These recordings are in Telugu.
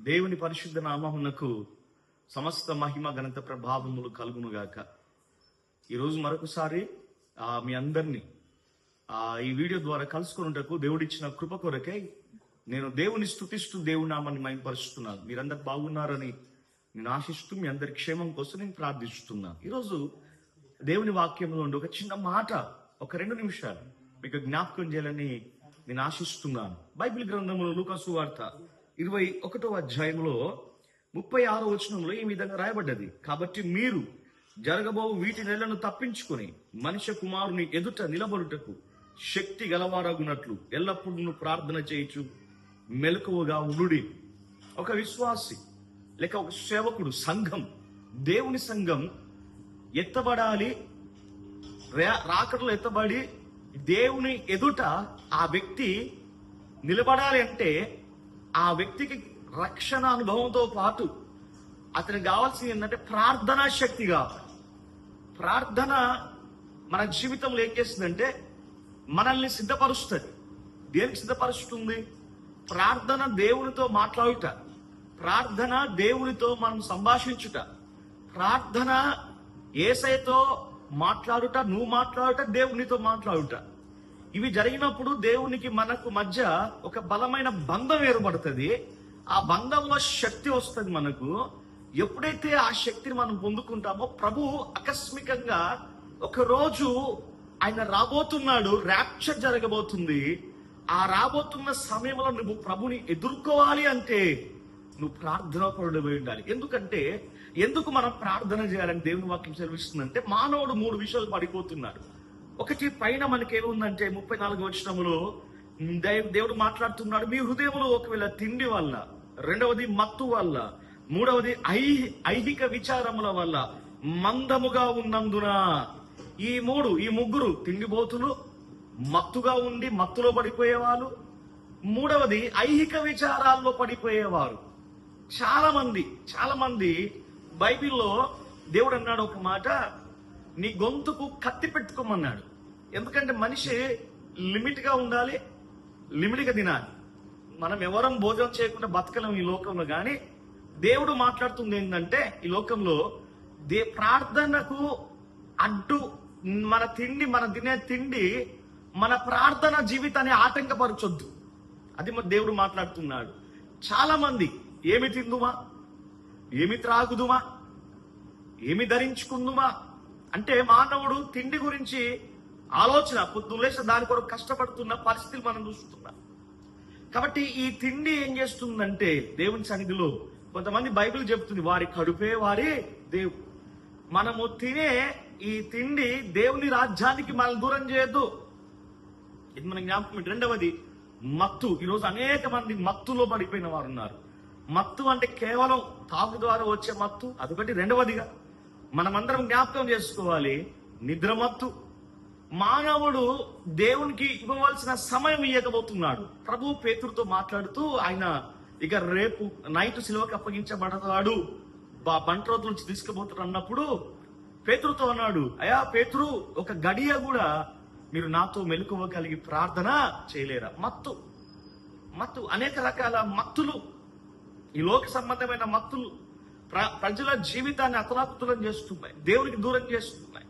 దేవుని పరిశుద్ధ నామమునకు సమస్త మహిమ ఘనత ప్రభావములు కలుగునుగాక. ఈరోజు మరొకసారి మీ అందరినీ ఈ వీడియో ద్వారా కలుసుకున్నటకు దేవుడిచ్చిన కృప కొరకై నేను దేవుని స్తుతిస్తూ దేవుని నామాన్ని మహిమపరుస్తున్నాను. మీరందరు బాగున్నారని నేను ఆశిస్తూ మీ అందరి క్షేమం కోసం నేను ప్రార్థిస్తున్నాను. ఈరోజు దేవుని వాక్యంలో ఉండి ఒక చిన్న మాట, ఒక 2 నిమిషాలు మీకు జ్ఞాపకం చేయాలని నేను ఆశిస్తున్నాను. బైబిల్ గ్రంథంలో లూకా సువార్త 21వ అధ్యాయంలో 36వ వచనంలో ఈ విధంగా రాయబడ్డది. కాబట్టి మీరు జరగబో వీటి నెలను తప్పించుకొని మనుష్య కుమారుని ఎదుట నిలబడుటకు శక్తి గలవారగునట్లు ఎల్లప్పుడూ ప్రార్థన చేయొచ్చు, మెలకువగా ఉండుడి. ఒక విశ్వాసి లేక ఒక సేవకుడు, సంఘం, దేవుని సంఘం ఎత్తబడాలి, రాకడలో ఎత్తబడి దేవుని ఎదుట ఆ వ్యక్తి నిలబడాలి అంటే ఆ వ్యక్తికి రక్షణ అనుభవంతో పాటు అతనికి కావాల్సింది ఏంటంటే ప్రార్థనా శక్తి కావాలి. ప్రార్థన మన జీవితంలో ఏం చేస్తుందంటే మనల్ని సిద్ధపరుస్తుంది. దేనికి సిద్ధపరుస్తుంది? ప్రార్థన దేవునితో మాట్లాడుట, ప్రార్థన దేవునితో మనం సంభాషించుట, ప్రార్థన యేసయ్యతో మాట్లాడుట, నువ్వు మాట్లాడుట, దేవునితో మాట్లాడుట. ఇవి జరిగినప్పుడు దేవునికి మనకు మధ్య ఒక బలమైన బంధం ఏర్పడుతుంది. ఆ బంధంలో శక్తి వస్తుంది మనకు. ఎప్పుడైతే ఆ శక్తిని మనం పొందుకుంటామో ప్రభు ఆకస్మికంగా ఒక రోజు ఆయన రాబోతున్నాడు, ర్యాప్చర్ జరగబోతుంది. ఆ రాబోతున్న సమయంలో నువ్వు ప్రభుని ఎదుర్కోవాలి అంటే నువ్వు ప్రార్థన పరుడై ఉండాలి. ఎందుకు మనం ప్రార్థన చేయాలని దేవుని వాక్యం సెలవిస్తుందంటే మానవుడు 3 విషయాలు పడిపోతున్నాడు. ఒకటి, పైన మనకేముందంటే 34వ వచనంలో దేవుడు మాట్లాడుతున్నాడు, మీ హృదయంలో ఒకవేళ తిండి వల్ల, రెండవది మత్తు వల్ల, మూడవది ఐహిక విచారముల వల్ల మందముగా ఉన్నందున. ఈ ముగ్గురు తిండిబోతులు, మత్తుగా ఉండి మత్తులో పడిపోయేవాళ్ళు, మూడవది ఐహిక విచారాల్లో పడిపోయేవారు. చాలా మంది బైబిల్లో దేవుడు అన్నాడు ఒక మాట, నీ గొంతుకు కత్తి పెట్టుకోమన్నాడు. ఎందుకంటే మనిషి లిమిట్ గా ఉండాలి, లిమిట్ గా తినాలి. మనం ఎవరం భోజనం చేయకుండా బతకలేం ఈ లోకంలో. కానీ దేవుడు మాట్లాడుతుంది ఏంటంటే ఈ లోకంలో ప్రార్థనకు అడ్డు మన తినే తిండి మన ప్రార్థన జీవితాన్ని ఆటంకపరచొద్దు. అది మన దేవుడు మాట్లాడుతున్నాడు. చాలా మంది ఏమి తిందుమా, ఏమి త్రాగుదుమా, ఏమి ధరించుకుందుమా అంటే మానవుడు తిండి గురించి ఆలోచన పొద్దులేసి దాని కొరకు కష్టపడుతున్న పరిస్థితులు మనం చూస్తున్నాం. కాబట్టి ఈ తిండి ఏం చేస్తుందంటే దేవుని సన్నిధిలో కొంతమంది బైబిల్ చెప్తుంది వారి కడుపే వారి దేవుడు. మనము తినే ఈ తిండి దేవుని రాజ్యానికి మనల్ని దూరం చేయొద్దు. ఇది మన జ్ఞాపకం. రెండవది మత్తు. ఈరోజు అనేక మంది మత్తులో పడిపోయిన వారు ఉన్నారు. మత్తు అంటే కేవలం తాగు ద్వారా వచ్చే మత్తు, అదొకటి. రెండవదిగా మనమందరం జ్ఞాపకం చేసుకోవాలి, నిద్రమత్తు. మానవుడు దేవునికి ఇవ్వవలసిన సమయం ఇవ్వకపోతున్నాడు. ప్రభు పేతురుతో మాట్లాడుతూ ఆయన ఇక రేపు నైట్ సిలువకి అప్పగించబడతాడు, బంట్రోతు నుంచి తీసుకుపోతాడు అన్నప్పుడు పేతురుతో అన్నాడు, అయ్యా పేతురు, ఒక గడియ కూడా మీరు నాతో మెలకువ కలిగి ప్రార్థన చేయలేరా? మత్తు అనేక రకాల మత్తులు, ఈ లోక సంబంధమైన మత్తులు ప్రజల జీవితాన్ని అతలాకుతలం చేస్తున్నాయి, దేవునికి దూరం చేస్తున్నాయి.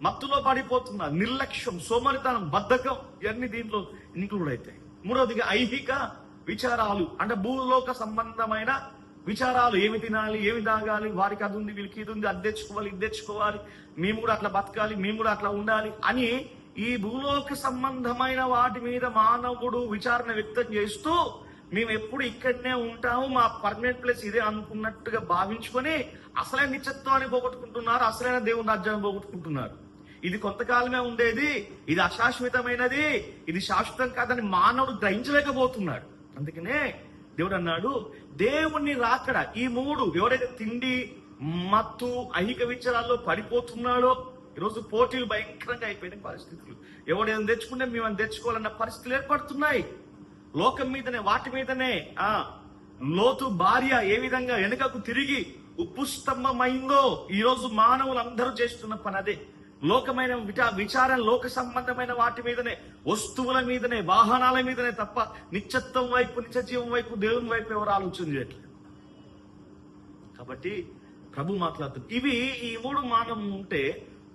మత్తులో పడిపోతున్నారు. నిర్లక్ష్యం, సోమరితనం, బద్ధకం ఇవన్నీ దీంట్లో ఇంక్లూడ్ అవుతాయి. మూడవదిగా ఐహిక విచారాలు అంటే భూలోక సంబంధమైన విచారాలు. ఏమి తినాలి, ఏమి తాగాలి, వారికి అది ఉంది, వీళ్ళకి ఇది ఉంది, అది తెచ్చుకోవాలి, ఇది తెచ్చుకోవాలి, మేము కూడా అట్లా బతకాలి, మేము కూడా అట్లా ఉండాలి అని ఈ భూలోక సంబంధమైన వాటి మీద మానవుడు విచారణ వ్యక్తం చేస్తూ మేము ఎప్పుడు ఇక్కడనే ఉంటాము, మా పర్మనెంట్ ప్లేస్ ఇదే అనుకున్నట్టుగా భావించుకొని అసలైన నిత్యత్వాన్ని పోగొట్టుకుంటున్నారు, అసలైన దేవుని రాజ్యాన్ని పోగొట్టుకుంటున్నారు. ఇది కొంతకాలమే ఉండేది, ఇది అశాశ్వతమైనది, ఇది శాశ్వతం కాదని మానవుడు గ్రహించలేకపోతున్నాడు. అందుకనే దేవుడు అన్నాడు, దేవుణ్ణి రాకడ ఈ 3 ఎవరైతే తిండి, మత్తు, ఐహిక విచారాల్లో పడిపోతున్నాడో, ఈరోజు పోటీలు భయంకరంగా అయిపోయిన పరిస్థితులు. ఎవడేమైనా తెచ్చుకుంటే మేము తెచ్చుకోవాలన్న పరిస్థితులు ఏర్పడుతున్నాయి. లోకం మీదనే, వాటి మీదనే. లోతు భార్య ఏ విధంగా వెనుకకు తిరిగి ఉప్పు స్తంభమైందో ఈరోజు మానవులందరూ చేస్తున్న పని అదే. లోకమైన విచారం లోక సంబంధమైన వాటి మీదనే, వస్తువుల మీదనే, వాహనాల మీదనే తప్ప నిత్యత్వం వైపు, నిత్య జీవం వైపు, దేవుని వైపు ఎవరు ఆలోచన చేయట్లేదు. కాబట్టి ప్రభు మాట్లాడుతుంది. ఈ 3 మనం ఉంటే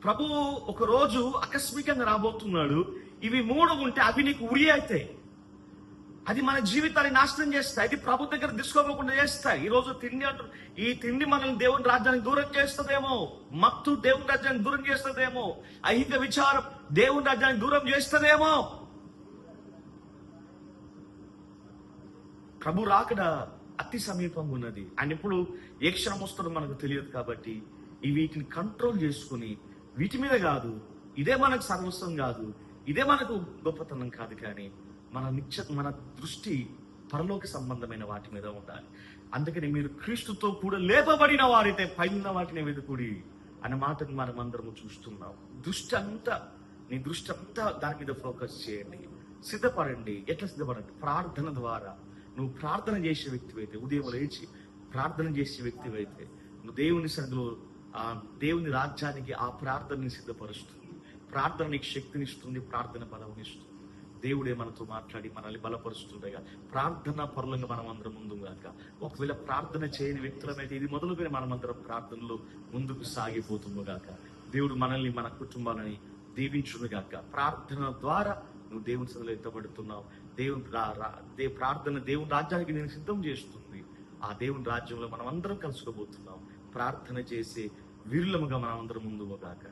ప్రభు ఒక రోజు ఆకస్మికంగా రాబోతున్నాడు. ఇవి 3 ఉంటే అవి నీకు ఉరి అవుతాయి. అది మన జీవితాన్ని నాశనం చేస్తాయి. అది ప్రభు దగ్గర తీసుకోకుండా చేస్తాయి. ఈ రోజు తిండి అంటారు. ఈ తిండి మనల్ని దేవుని రాజ్యానికి దూరం చేస్తుందేమో, మత్తు దేవుని రాజ్యానికి దూరం చేస్తుందేమో, ఐహిక విచారం దేవుని రాజ్యానికి దూరం చేస్తుందేమో. ప్రభు రాకడ అతి సమీపంగా ఉన్నది. ఆయన ఇప్పుడు ఏ క్షణం వస్తుందో మనకు తెలియదు. కాబట్టి వీటిని కంట్రోల్ చేసుకుని, వీటి మీద కాదు, ఇదే మనకు సర్వస్వం కాదు, ఇదే మనకు గొప్పతనం కాదు, కానీ మన దృష్టి పరలోక సంబంధమైన వాటి మీద ఉండాలి. అందుకని మీరు క్రీస్తుతో కూడా లేపబడిన వారైతే పైన వాటిని వెతుకుడి అనే మాటను మనం అందరము చూస్తున్నాం. నీ దృష్టి అంతా దాని మీద ఫోకస్ చేయండి. సిద్ధపడండి. ఎట్లా సిద్ధపడండి? ప్రార్థన ద్వారా. నువ్వు ప్రార్థన చేసే వ్యక్తివైతే, ఉదయం లేచి ప్రార్థన చేసే వ్యక్తివైతే, నువ్వు దేవుని సన్నిధిలో దేవుని రాజ్యానికి ఆ ప్రార్థనని సిద్ధపరుస్తుంది. ప్రార్థన నీకు శక్తినిస్తుంది, ప్రార్థన బలమునిస్తుంది. దేవుడే మనతో మాట్లాడి మనల్ని బలపరుస్తుండగా ప్రార్థన పరులంగా మనం అందరం ముందుగాక. ఒకవేళ ప్రార్థన చేయని వ్యక్తులమైతే ఇది మొదలుకొని మనమందరం ప్రార్థనలో ముందుకు సాగిపోతుండగాక. దేవుడు మనల్ని, మన కుటుంబాలని దీవించునుగాక. ప్రార్థన ద్వారా నువ్వు దేవుని సన్నిధిలో ఎత్తబడుతున్నావు. ప్రార్థన దేవుని రాజ్యానికి నేను సిద్ధం చేస్తుంది. ఆ దేవుని రాజ్యంలో మనం అందరం కలుసుకోబోతున్నాం. ప్రార్థన చేసే వీరులముగా మనం అందరం ముందుగాక.